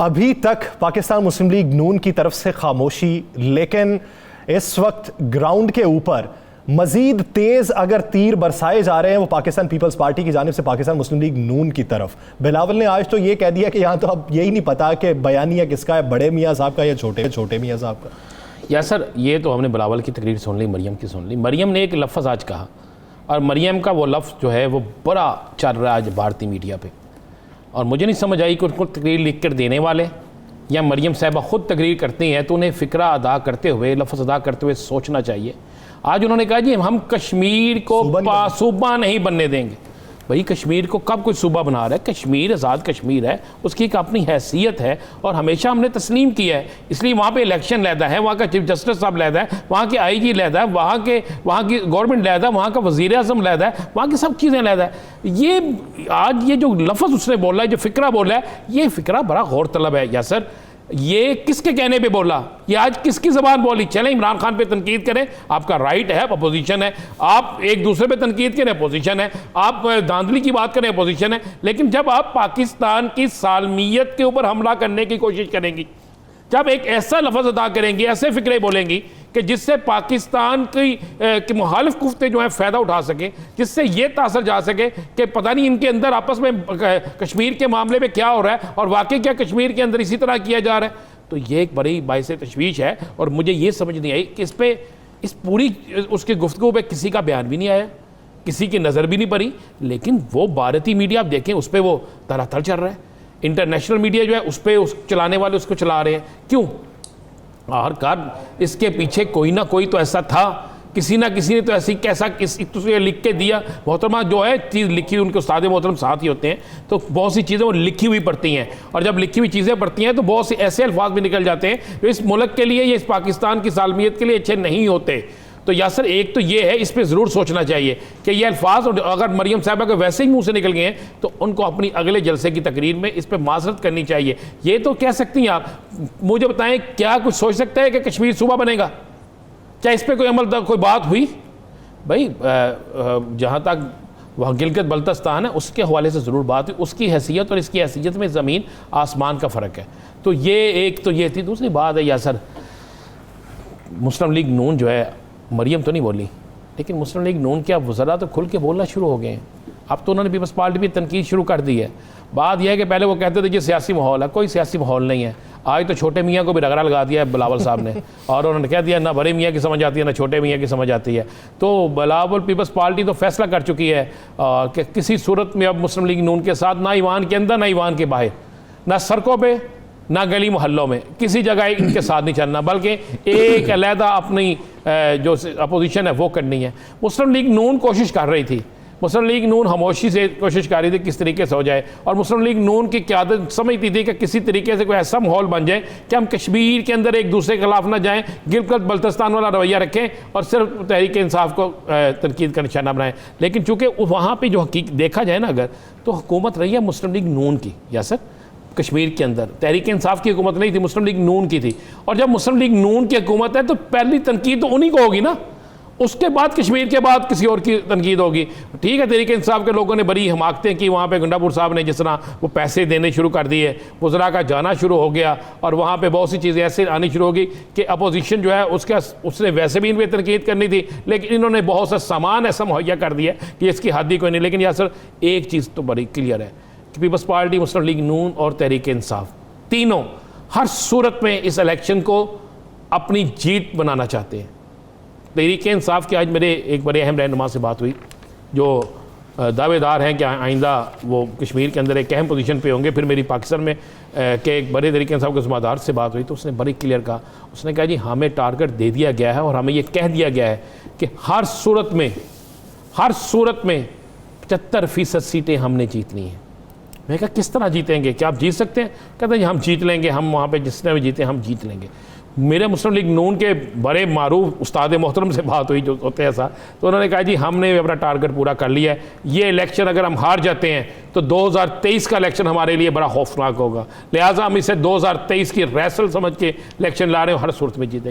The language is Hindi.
अभी तक पाकिस्तान मुस्लिम लीग नून की तरफ से खामोशी, लेकिन इस वक्त ग्राउंड के ऊपर मजीद तेज अगर तीर बरसाए जा रहे हैं वो पाकिस्तान पीपल्स पार्टी की जानिब से पाकिस्तान मुस्लिम लीग नून की तरफ। बिलावल ने आज तो ये कह दिया कि यहाँ तो अब यही नहीं पता कि बयानिया किसका है, बड़े मियाँ साहब का या छोटे मियाँ साहब का। या सर, ये तो हमने बिलावल की तकरीर सुन ली, मरियम की सुन ली। मरियम ने एक लफ्ज़ आज कहा और मरियम का वो लफ्ज़ जो है वो बड़ा चल रहा है आज भारतीय मीडिया पे, और मुझे नहीं समझ आई कि उनको तकरीर लिख कर देने वाले या मरियम साहबा ख़ुद तकरीर करती हैं तो उन्हें फ़िक्रा अदा करते हुए, लफ्ज़ अदा करते हुए सोचना चाहिए। आज उन्होंने कहा जी हम कश्मीर को सूबा नहीं बनने देंगे। भाई कश्मीर को कब कोई सूबा बना रहा है? कश्मीर आज़ाद कश्मीर है, उसकी एक अपनी हैसियत है और हमेशा हमने तस्लीम किया है। इसलिए वहाँ पे इलेक्शन लहदा है, वहाँ का चीफ जस्टिस साहब लहदा है, वहाँ के IG लहदा है, वहाँ की गवर्नमेंट लहदा है, वहाँ का वज़ीर आज़म लहदा है, वहाँ की सब चीज़ें लहदा है। ये आज ये जो लफ्ज़ उसने बोला है, जो फ़िक्रा बोला है, ये फ़िक्रा बड़ा गौर तलब है। या सर, ये किसके कहने पे बोला? ये आज किसकी ज़बान बोली? चलें इमरान खान पे तनकीद करें, आपका राइट है, अपोजिशन है। आप एक दूसरे पे तनकीद करें, अपोजिशन है। आप धांधली की बात करें, अपोजिशन है। लेकिन जब आप पाकिस्तान की सालमियत के ऊपर हमला करने की कोशिश करेंगी, जब एक ऐसा लफ्ज़ अदा करेंगी, ऐसे फ़िक्रे बोलेंगी कि जिससे पाकिस्तान की मुखालिफ कुफ्ते जो है फ़ायदा उठा सकें, जिससे ये तासर जा सके कि पता नहीं इनके अंदर आपस में कश्मीर के मामले में क्या हो रहा है और वाकई क्या कश्मीर के अंदर इसी तरह किया जा रहा है, तो ये एक बड़ी बाइस तशवीश है। और मुझे ये समझ नहीं आई कि इस पूरी उसकी गुफ्तगू पे किसी का बयान भी नहीं आया, किसी की नज़र भी नहीं पड़ी। लेकिन वो भारतीय मीडिया आप देखें, उस पर वो तरह चल रहा है। इंटरनेशनल मीडिया जो है उस पर चलाने वाले उसको चला रहे हैं। क्यों? आखिरकार इसके पीछे कोई ना कोई तो ऐसा था, किसी ना किसी ने तो ऐसी कैसा तुझे लिख के दिया। मोहतरमा जो है चीज़ लिखी हुई, उनके उस्ताद मोहतरम साथ ही होते हैं, तो बहुत सी चीज़ें वो लिखी हुई पढ़ती हैं, और जब लिखी हुई चीज़ें पढ़ती हैं तो बहुत से ऐसे अल्फाज भी निकल जाते हैं जो इस मुल्क के लिए, ये इस पाकिस्तान की सालमियत के लिए अच्छे नहीं होते। तो यासर, एक तो ये है, इस पर ज़रूर सोचना चाहिए कि ये अल्फाज अगर मरियम साहबा के वैसे ही मुंह से निकल गए हैं तो उनको अपनी अगले जलसे की तकरीर में इस पर माजरत करनी चाहिए। ये तो कह सकती हैं आप, मुझे बताएं क्या कुछ सोच सकता है कि कश्मीर सूबा बनेगा? क्या इस पर कोई अमल, कोई बात हुई? भाई जहाँ तक वह गिलगित बल्तिस्तान है उसके हवाले से ज़रूर बात हुई, उसकी हैसियत और इसकी हैसियत में ज़मीन आसमान का फ़र्क है। तो ये एक तो ये थी। दूसरी बात है यासर, मुस्लिम लीग नून जो है, मरियम तो नहीं बोली, लेकिन मुस्लिम लीग नून के अब वज़रा तो खुल के बोलना शुरू हो गए हैं। अब तो उन्होंने पीपल्स पार्टी भी तनकीद शुरू कर दी है। बात यह है कि पहले वो कहते थे कि सियासी माहौल है, कोई सियासी माहौल नहीं है। आज तो छोटे मियाँ को भी रगड़ा लगा दिया है बिलावल साहब ने, और उन्होंने कह दिया ना बड़े मियाँ की समझ आती है ना छोटे मियाँ की समझ आती है। तो बिलावल पीपल्स पार्टी तो फैसला कर चुकी है कि किसी सूरत में अब मुस्लिम लीग नून के साथ ना ईवान के अंदर, ना ईवान के बाहर, ना सड़कों पर, ना गली मोहल्लों में, किसी जगह इनके साथ नहीं चलना, बल्कि एक अलहदा अपनी जो अपोजिशन है वो करनी है। मुस्लिम लीग नून कोशिश कर रही थी, मुस्लिम लीग नून खामोशी से कोशिश कर रही थी किस तरीके से हो जाए, और मुस्लिम लीग नून की क़यादत समझती थी कि किसी तरीके से कोई ऐसा माहौल बन जाए कि हम कश्मीर के अंदर एक दूसरे के खिलाफ ना जाएँ, गिलगित बल्तिस्तान वाला रवैया रखें और सिर्फ तहरीक इंसाफ को तनकीद का निशाना बनाएं। लेकिन चूँकि वहाँ पर जो हकीकत देखा जाए ना, अगर तो हुकूमत रही है मुस्लिम लीग नून की। या सर, कश्मीर के अंदर तहरीक इंसाफ की हुकूमत नहीं थी, मुस्लिम लीग नून की थी। और जब मुस्लिम लीग नून की हुकूमत है तो पहली तनकीद तो उन्हीं को होगी ना, उसके बाद कश्मीर के बाद किसी और की तनकीद होगी। ठीक है, तहरीक इंसाफ के लोगों ने बड़ी हमाकतें की, वहाँ पे गंडापुर साहब ने जिस तरह वो पैसे देने शुरू कर दिए, वज़रा का जाना शुरू हो गया, और वहाँ पे बहुत सी चीज़ें ऐसे आनी शुरू हो गई कि अपोजिशन जो है उसने वैसे भी इन पर तनकीद करनी थी, लेकिन इन्होंने बहुत सा सामान ऐसा मुहैया कर दिया कि इसकी हद ही कोई नहीं। लेकिन यार सर, एक चीज़ तो बड़ी क्लियर है कि पीपल्स पार्टी, मुस्लिम लीग नून और तहरीक इंसाफ तीनों हर सूरत में इस इलेक्शन को अपनी जीत बनाना चाहते हैं। तहरीक इंसाफ की आज मेरे एक बड़े अहम रहनुमा से बात हुई जो दावेदार हैं कि आइंदा वो कश्मीर के अंदर एक अहम पोजीशन पे होंगे। फिर मेरी पाकिस्तान में के एक बड़े तहरीक इंसाफ के ज़िम्मेदार से बात हुई तो उसने बड़ी क्लियर कहा, उसने कहा जी हमें टारगेट दे दिया गया है और हमें ये कह दिया गया है कि हर सूरत में 75% सीटें हमने जीतनी हैं। मैं कहा किस तरह जीतेंगे, क्या आप जीत सकते हैं? कहते हैं हम जीत लेंगे, हम वहाँ पे जिसने भी जीते हम जीत लेंगे। मेरे मुस्लिम लीग नून के बड़े मारूफ उस्ताद मोहतरम से बात हुई जो होते हैं ऐसा, तो उन्होंने कहा जी हमने अपना टारगेट पूरा कर लिया है, ये इलेक्शन अगर हम हार जाते हैं तो 2023 का इलेक्शन हमारे लिए बड़ा खौफनाक होगा, लिहाजा हम इसे 2023 की रैसल समझ के इलेक्शन ला रहे हैं, हर सूरत में जीतेंगे।